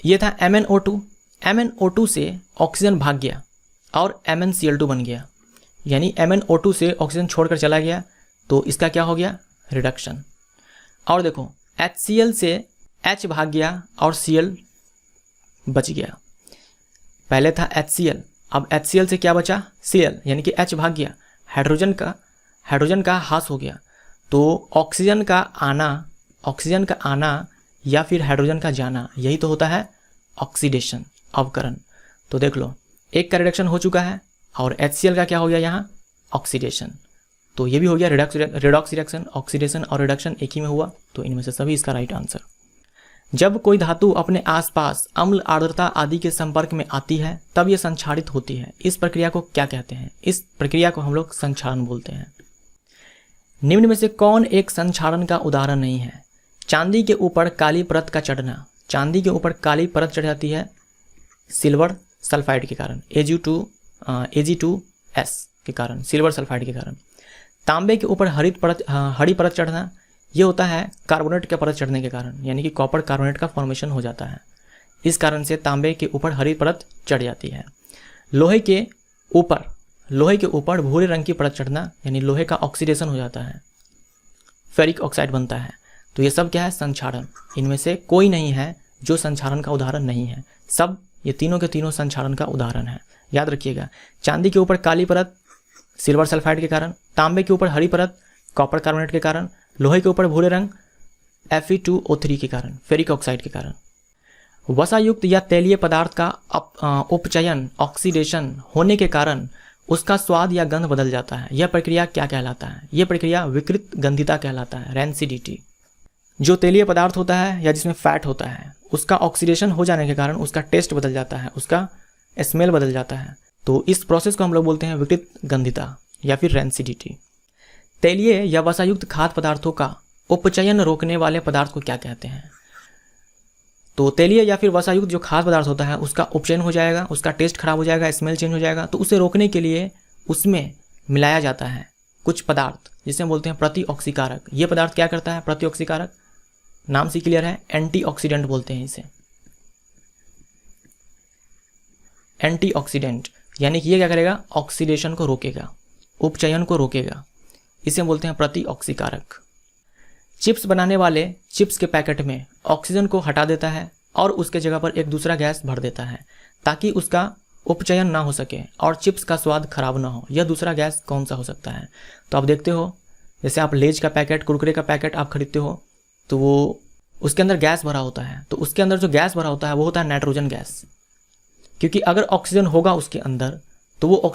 ये था MnO2, MnO2 से ऑक्सीजन भाग गया और MnCl2 बन गया, यानी MnO2 से ऑक्सीजन छोड़कर चला गया, तो इसका क्या हो गया? रिडक्शन। और देखो HCl से H भाग गया और Cl बच गया। पहले था HCl, अब HCl से क्या बचा? Cl, यानी कि H भाग गया, हाइड्रोजन का ह्रास हो गया, तो ऑक्सीजन का आना या फिर हाइड्रोजन का जाना, यही तो होता है ऑक्सीडेशन, अवकरण। तो देख लो, एक का रिडक्शन हो चुका है और HCl का क्या हो गया यहाँ? ऑक्सीडेशन। तो ये भी हो गया रेडॉक्स रिएक्शन। ऑक्सीडेशन और रिडक्शन एक ही में हुआ, तो इनमें से सभी इसका राइट आंसर। जब कोई धातु अपने आसपास अम्ल, आर्द्रता आदि के संपर्क में आती है, तब यह संक्षारित होती है। इस प्रक्रिया को क्या कहते हैं? इस प्रक्रिया को हम लोग संक्षारण बोलते हैं। निम्न में से कौन एक संक्षारण का उदाहरण नहीं है? चांदी के ऊपर काली परत का चढ़ना। चांदी के ऊपर काली परत चढ़ जाती है सिल्वर सल्फाइड के कारण, Ag2S के कारण, सिल्वर सल्फाइड के कारण। तांबे के ऊपर हरी परत चढ़ना, ये होता है कार्बोनेट के परत चढ़ने के कारण, यानी कि कॉपर कार्बोनेट का फॉर्मेशन हो जाता है। इस कारण से तांबे के ऊपर हरी परत चढ़ जाती है। लोहे के ऊपर भूरे रंग की परत चढ़ना, यानी लोहे का ऑक्सीडेशन हो जाता है, फेरिक ऑक्साइड बनता है। तो ये सब क्या है? संक्षारण। इनमें से कोई नहीं है जो संक्षारण का उदाहरण नहीं है, सब ये तीनों के तीनों संक्षारण का उदाहरण है। याद रखिएगा, चांदी के ऊपर काली परत सिल्वर सल्फाइड के कारण, तांबे के ऊपर हरी परत कॉपर कार्बोनेट के कारण, लोहे के ऊपर भूरे रंग Fe2O3 के कारण, फेरिक ऑक्साइड के कारण। वसायुक्त या तैलीय पदार्थ का उपचयन ऑक्सीडेशन होने के कारण उसका स्वाद या गंध बदल जाता है। यह प्रक्रिया क्या कहलाता है? यह प्रक्रिया विकृत गंधिता कहलाता है, रैंसिडिटी। जो तैलीय पदार्थ होता है या जिसमें फैट होता है, उसका ऑक्सीडेशन हो जाने के कारण उसका टेस्ट बदल जाता है, उसका स्मेल बदल जाता है। तो इस प्रोसेस को हम लोग बोलते हैं विकृत गंधिता या फिर रैंसिडिटी। तैलीय या वसायुक्त खाद्य पदार्थों का उपचयन रोकने वाले पदार्थ को क्या कहते हैं? तो तैलीय या फिर वसायुक्त जो खाद्य पदार्थ होता है, उसका उपचयन हो जाएगा, उसका टेस्ट खराब हो जाएगा, स्मेल चेंज हो जाएगा, तो उसे रोकने के लिए उसमें मिलाया जाता है कुछ पदार्थ, जिसे हम बोलते हैं प्रतिऑक्सीकारक। ये पदार्थ क्या करता है? प्रतिऑक्सीकारक, नाम से क्लियर है, एंटीऑक्सीडेंट बोलते हैं इसे, एंटीऑक्सीडेंट। यानी कि ये क्या करेगा? ऑक्सीडेशन को रोकेगा, उपचयन को रोकेगा, इसे हम बोलते हैं प्रतिऑक्सीकारक। चिप्स बनाने वाले चिप्स के पैकेट में ऑक्सीजन को हटा देता है और उसके जगह पर एक दूसरा गैस भर देता है ताकि उसका उपचयन ना हो सके और चिप्स का स्वाद खराब ना हो। यह दूसरा गैस कौन सा हो सकता है? तो आप देखते हो, जैसे आप लेज का पैकेट, कुरकुरे का पैकेट आप खरीदते हो, तो वो उसके अंदर गैस भरा होता है, तो उसके अंदर जो गैस भरा होता है वो होता है नाइट्रोजन गैस। क्योंकि अगर ऑक्सीजन होगा उसके अंदर, तो वो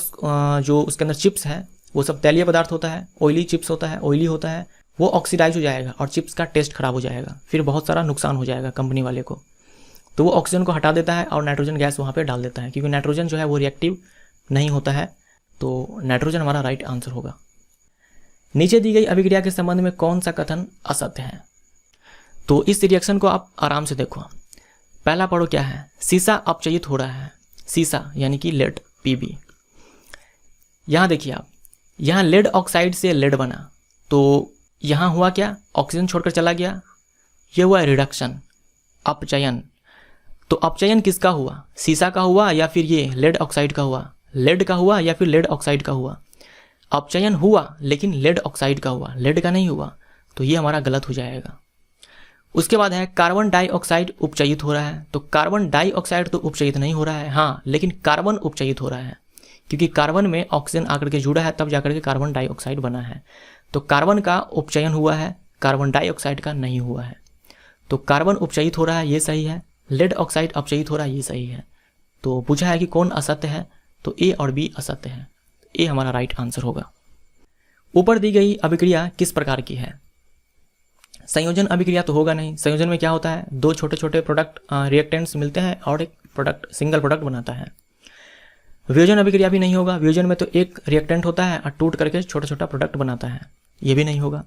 जो उसके अंदर चिप्स है वो सब तैलीय पदार्थ होता है, ऑयली चिप्स होता है, ऑयली होता है, वो ऑक्सीडाइज हो जाएगा और चिप्स का टेस्ट खराब हो जाएगा, फिर बहुत सारा नुकसान हो जाएगा कंपनी वाले को। तो वो ऑक्सीजन को हटा देता है और नाइट्रोजन गैस वहाँ पे डाल देता है, क्योंकि नाइट्रोजन जो है वो रिएक्टिव नहीं होता है। तो नाइट्रोजन हमारा राइट आंसर होगा। नीचे दी गई अभिक्रिया के संबंध में कौन सा कथन असत्य है? तो इस रिएक्शन को आप आराम से देखो। पहला पढ़ो क्या है, सीसा अपचयित हो रहा है। सीसा यानी कि लेड, पीबी। यहाँ देखिए आप, यहाँ लेड ऑक्साइड से लेड बना, तो यहाँ हुआ क्या, ऑक्सीजन छोड़कर चला गया, ये हुआ रिडक्शन, अपचयन। तो अपचयन किसका हुआ, सीसा का हुआ या फिर ये लेड ऑक्साइड का हुआ? लेड का हुआ या फिर लेड ऑक्साइड का हुआ? अपचयन हुआ लेकिन लेड ऑक्साइड का हुआ, लेड का नहीं हुआ। तो ये हमारा गलत हो जाएगा। उसके बाद है कार्बन डाइऑक्साइड उपचयित हो रहा है। तो कार्बन डाइऑक्साइड तो उपचयित नहीं हो रहा है, हाँ, लेकिन कार्बन उपचयित हो रहा है, क्योंकि कार्बन में ऑक्सीजन आकर के जुड़ा है, तब जाकर के कार्बन डाइऑक्साइड बना है। तो कार्बन का उपचयन हुआ है, कार्बन डाइऑक्साइड का नहीं हुआ है। तो कार्बन उपचयित हो रहा है, ये सही है। लेड ऑक्साइड अपचयित हो रहा है, ये सही है। तो पूछा है कि कौन असत्य है, तो ए और बी असत्य है। ए हमारा राइट आंसर होगा। ऊपर दी गई अभिक्रिया किस प्रकार की है? संयोजन अभिक्रिया तो होगा नहीं। संयोजन में क्या होता है, दो छोटे छोटे प्रोडक्ट रिएक्टेंट्स मिलते हैं और एक प्रोडक्ट, सिंगल प्रोडक्ट बनाता है। वियोजन अभिक्रिया भी नहीं होगा। वियोजन में तो एक रिएक्टेंट होता है और टूट करके छोटा छोटा प्रोडक्ट बनाता है, ये भी नहीं होगा।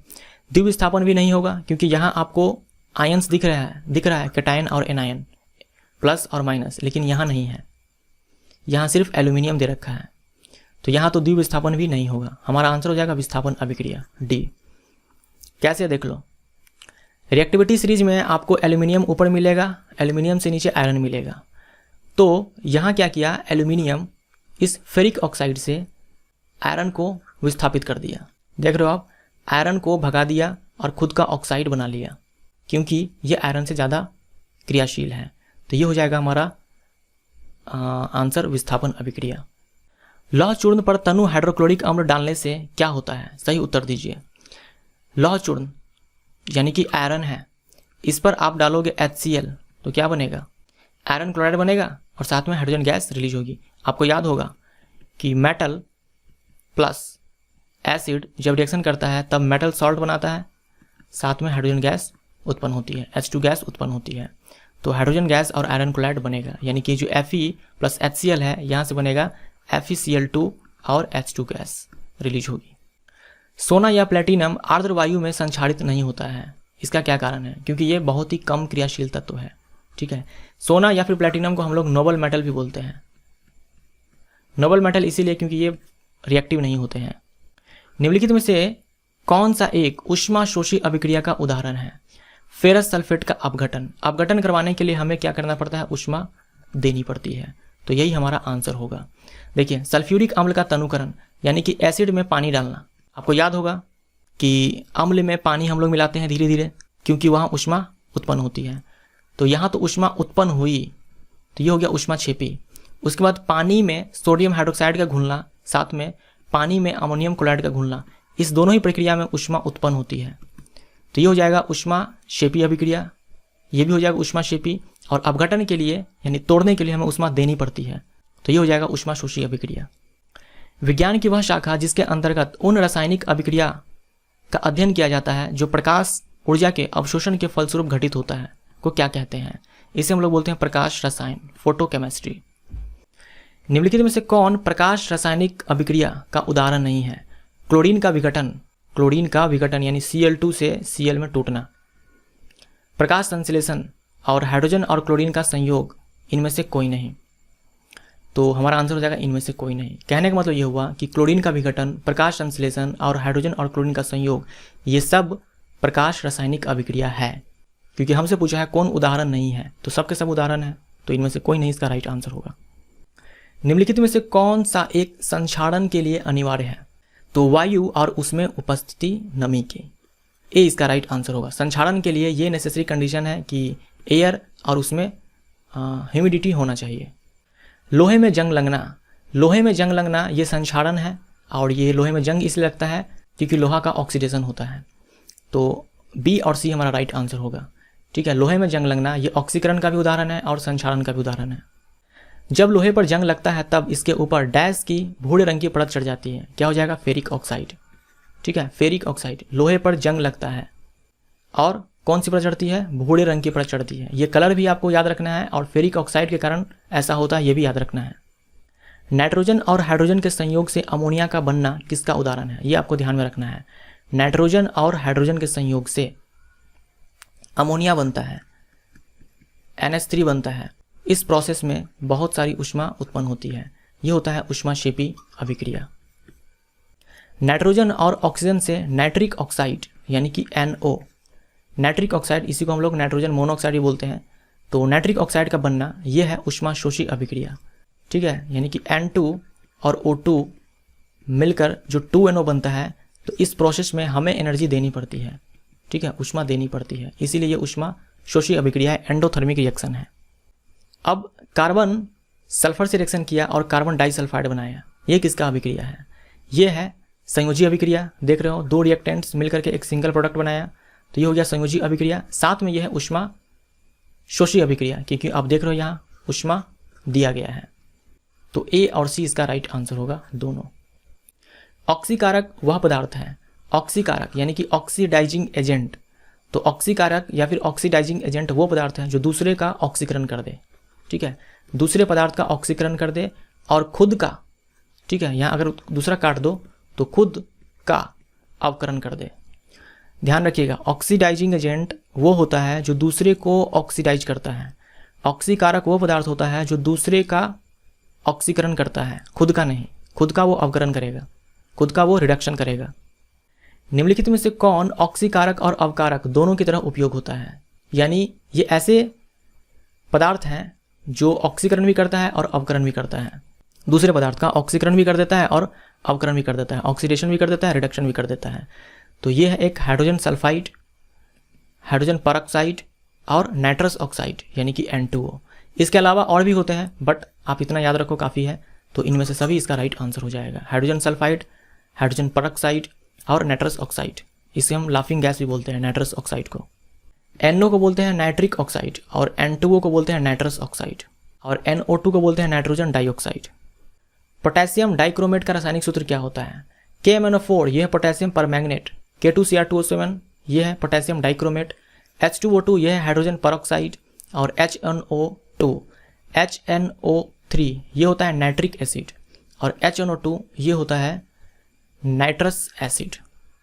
द्विविस्थापन भी नहीं होगा, क्योंकि यहाँ आपको आयंस दिख रहा है कैटायन और एनायन, प्लस और माइनस, लेकिन यहाँ नहीं है, यहाँ सिर्फ एल्यूमिनियम दे रखा है। तो यहाँ तो द्विविस्थापन भी नहीं होगा। हमारा आंसर हो जाएगा विस्थापन अभिक्रिया, डी। कैसे देख लो, रिएक्टिविटी सीरीज में आपको एल्यूमिनियम ऊपर मिलेगा, एल्यूमिनियम से नीचे आयरन मिलेगा। तो यहाँ क्या किया, एल्यूमिनियम इस फेरिक ऑक्साइड से आयरन को विस्थापित कर दिया। देख रहे हो आप, आयरन को भगा दिया और खुद का ऑक्साइड बना लिया, क्योंकि ये आयरन से ज़्यादा क्रियाशील है। तो ये हो जाएगा हमारा आंसर विस्थापन अभिक्रिया। लौह चूर्ण पर तनु हाइड्रोक्लोरिक अम्ल डालने से क्या होता है? सही उत्तर दीजिए। लौह चूर्ण यानी कि आयरन है, इस पर आप डालोगे HCl तो क्या बनेगा, आयरन क्लोराइड बनेगा और साथ में हाइड्रोजन गैस रिलीज होगी। आपको याद होगा कि मेटल प्लस एसिड जब रिएक्शन करता है तब मेटल सॉल्ट बनाता है, साथ में हाइड्रोजन गैस उत्पन्न होती है, H2 गैस उत्पन्न होती है। तो हाइड्रोजन गैस और आयरन क्लोराइड बनेगा, यानी कि जो Fe प्लस HCl है, यहाँ से बनेगा FeCl2 और H2 गैस रिलीज होगी। सोना या प्लेटिनम आर्द्र वायु में संक्षारित नहीं होता है, इसका क्या कारण है? क्योंकि ये बहुत ही कम क्रियाशील तत्व है। ठीक है, सोना या फिर प्लेटिनम को हम लोग नोबल मेटल भी बोलते हैं। नोबल मेटल इसीलिए क्योंकि ये रिएक्टिव नहीं होते हैं। निम्नलिखित में से कौन सा एक ऊष्माशोषी अभिक्रिया का उदाहरण है? फेरस सल्फेट का अपघटन। अपघटन करवाने के लिए हमें क्या करना पड़ता है, ऊष्मा देनी पड़ती है। तो यही हमारा आंसर होगा। देखिए, सल्फ्यूरिक अम्ल का तनुकरण यानी कि एसिड में पानी डालना। आपको याद होगा कि अम्ल में पानी हम लोग मिलाते हैं धीरे धीरे, क्योंकि वहाँ ऊष्मा उत्पन्न होती है। तो यहाँ तो ऊष्मा उत्पन्न हुई, तो ये हो गया ऊष्माक्षेपी। उसके बाद पानी में सोडियम हाइड्रोक्साइड का घुलना, साथ में पानी में अमोनियम क्लोराइड का घुलना, इस दोनों ही प्रक्रिया में ऊष्मा उत्पन्न होती है। तो ये हो जाएगा ऊष्माक्षेपी अभिक्रिया, ये भी हो जाएगा ऊष्माक्षेपी। और अपघटन के लिए यानी तोड़ने के लिए हमें ऊष्मा देनी पड़ती है, तो ये हो जाएगा ऊष्माशोषी अभिक्रिया। विज्ञान की वह शाखा जिसके अंतर्गत उन रासायनिक अभिक्रिया का अध्ययन किया जाता है जो प्रकाश ऊर्जा के अवशोषण के फलस्वरूप घटित होता है, को क्या कहते हैं? इसे हम लोग बोलते हैं प्रकाश रसायन, फोटोकेमिस्ट्री। निम्नलिखित में से कौन प्रकाश रासायनिक अभिक्रिया का उदाहरण नहीं है? क्लोरीन का विघटन, क्लोरीन का विघटन यानी Cl2 से Cl में टूटना, प्रकाश संश्लेषण और हाइड्रोजन और क्लोरीन का संयोग, इनमें से कोई नहीं। तो हमारा आंसर हो जाएगा इनमें से कोई नहीं। कहने का मतलब ये हुआ कि क्लोरीन का विघटन, प्रकाश संश्लेषण और हाइड्रोजन और क्लोरीन का संयोग, ये सब प्रकाश रासायनिक अभिक्रिया है। क्योंकि हमसे पूछा है कौन उदाहरण नहीं है, तो सबके सब उदाहरण है, तो इनमें से कोई नहीं इसका राइट आंसर होगा। निम्नलिखित में से कौन सा एक संक्षारण के लिए अनिवार्य है? तो वायु और उसमें उपस्थिति नमी की, ए इसका राइट आंसर होगा। संक्षारण के लिए ये नेसेसरी कंडीशन है कि एयर और उसमें ह्यूमिडिटी होना चाहिए। लोहे में जंग लगना, लोहे में जंग लगना ये संक्षारण है, और ये लोहे में जंग इसलिए लगता है क्योंकि लोहा का ऑक्सीडेशन होता है। तो बी और सी हमारा राइट आंसर होगा। ठीक है, लोहे में जंग लगना ये ऑक्सीकरण का भी उदाहरण है और संक्षारण का भी उदाहरण है। जब लोहे पर जंग लगता है तब इसके ऊपर डैश की भूरे रंग की परत चढ़ जाती है, क्या हो जाएगा? Ferric oxide. ठीक है। फेरिक ऑक्साइड, लोहे पर जंग लगता है और कौन सी पर चढ़ती है, भूरे रंग की पर चढ़ती है। ये कलर भी आपको याद रखना है और फेरिक ऑक्साइड के कारण ऐसा होता है ये भी याद रखना है। नाइट्रोजन और हाइड्रोजन के संयोग से अमोनिया का बनना किसका उदाहरण है, ये आपको ध्यान में रखना है। नाइट्रोजन और हाइड्रोजन के संयोग से अमोनिया बनता है, NH3 बनता है। इस प्रोसेस में बहुत सारी ऊष्मा उत्पन्न होती है, ये होता है ऊष्माक्षेपी अभिक्रिया। नाइट्रोजन और ऑक्सीजन से नाइट्रिक ऑक्साइड यानी कि NO, नाइट्रिक ऑक्साइड, इसी को हम लोग नाइट्रोजन मोनोऑक्साइड भी बोलते हैं। तो नाइट्रिक ऑक्साइड का बनना ये है ऊष्माशोषी अभिक्रिया, ठीक है। यानी कि N2 और O2 मिलकर जो 2NO बनता है, तो इस प्रोसेस में हमें एनर्जी देनी पड़ती है, ठीक है, ऊष्मा देनी पड़ती है, इसीलिए ये ऊष्माशोषी अभिक्रिया है, एंडोथर्मिक रिएक्शन है। अब कार्बन सल्फर से रिएक्शन किया और कार्बन डाइसल्फाइड बनाया, ये किसका अभिक्रिया है, ये है संयोजी अभिक्रिया। देख रहे हो, दो रिएक्टेंट्स मिलकर के एक सिंगल प्रोडक्ट बनाया, तो ये हो गया संयोजी अभिक्रिया। साथ में ये है ऊष्माशोषी अभिक्रिया, क्योंकि आप देख रहे हो यहाँ ऊष्मा दिया गया है। तो A और C इसका राइट आंसर होगा दोनों। ऑक्सीकारक वह पदार्थ है, ऑक्सीकारक यानी कि ऑक्सीडाइजिंग एजेंट। तो ऑक्सीकारक या फिर ऑक्सीडाइजिंग एजेंट वो पदार्थ है जो दूसरे का ऑक्सीकरण कर दे, ठीक है, दूसरे पदार्थ का ऑक्सीकरण कर दे और खुद का, ठीक है, यहाँ अगर दूसरा काट दो तो खुद का अवकरण कर दे। ध्यान रखिएगा, ऑक्सीडाइजिंग एजेंट वो होता है जो दूसरे को ऑक्सीडाइज करता है। ऑक्सीकारक वो पदार्थ होता है जो दूसरे का ऑक्सीकरण करता है, खुद का नहीं, खुद का वो अवकरण करेगा, खुद का वो रिडक्शन करेगा। निम्नलिखित में से कौन ऑक्सीकारक और अवकारक दोनों की तरह उपयोग होता है, यानी ये ऐसे पदार्थ हैं जो ऑक्सीकरण भी करता है और अवकरण भी करता है, दूसरे पदार्थ का ऑक्सीकरण भी कर देता है और अवकरण भी कर देता है, ऑक्सीडेशन भी कर देता है, रिडक्शन भी कर देता है। तो ये है एक हाइड्रोजन सल्फाइड, हाइड्रोजन परऑक्साइड और नाइट्रस ऑक्साइड यानी कि N2O। इसके अलावा और भी होते हैं, बट आप इतना याद रखो काफ़ी है। तो इनमें से सभी इसका राइट आंसर हो जाएगा, हाइड्रोजन सल्फाइड, हाइड्रोजन परऑक्साइड और नाइट्रस ऑक्साइड। इसे हम लाफिंग गैस भी बोलते हैं नाइट्रस ऑक्साइड को। NO को बोलते हैं नाइट्रिक ऑक्साइड और N2O को बोलते हैं नाइट्रस ऑक्साइड और NO2 को बोलते हैं नाइट्रोजन डाइऑक्साइड। पोटेशियम डाइक्रोमेट का रासायनिक सूत्र क्या होता है, KMnO4 ये है पोटेशियम परमैंगनेट, K2Cr2O7 ये है पोटेशियम डाइक्रोमेट, H2O2 ये है हाइड्रोजन परऑक्साइड और HNO3 ये होता है नाइट्रिक एसिड और HNO2 ये होता है नाइट्रस एसिड।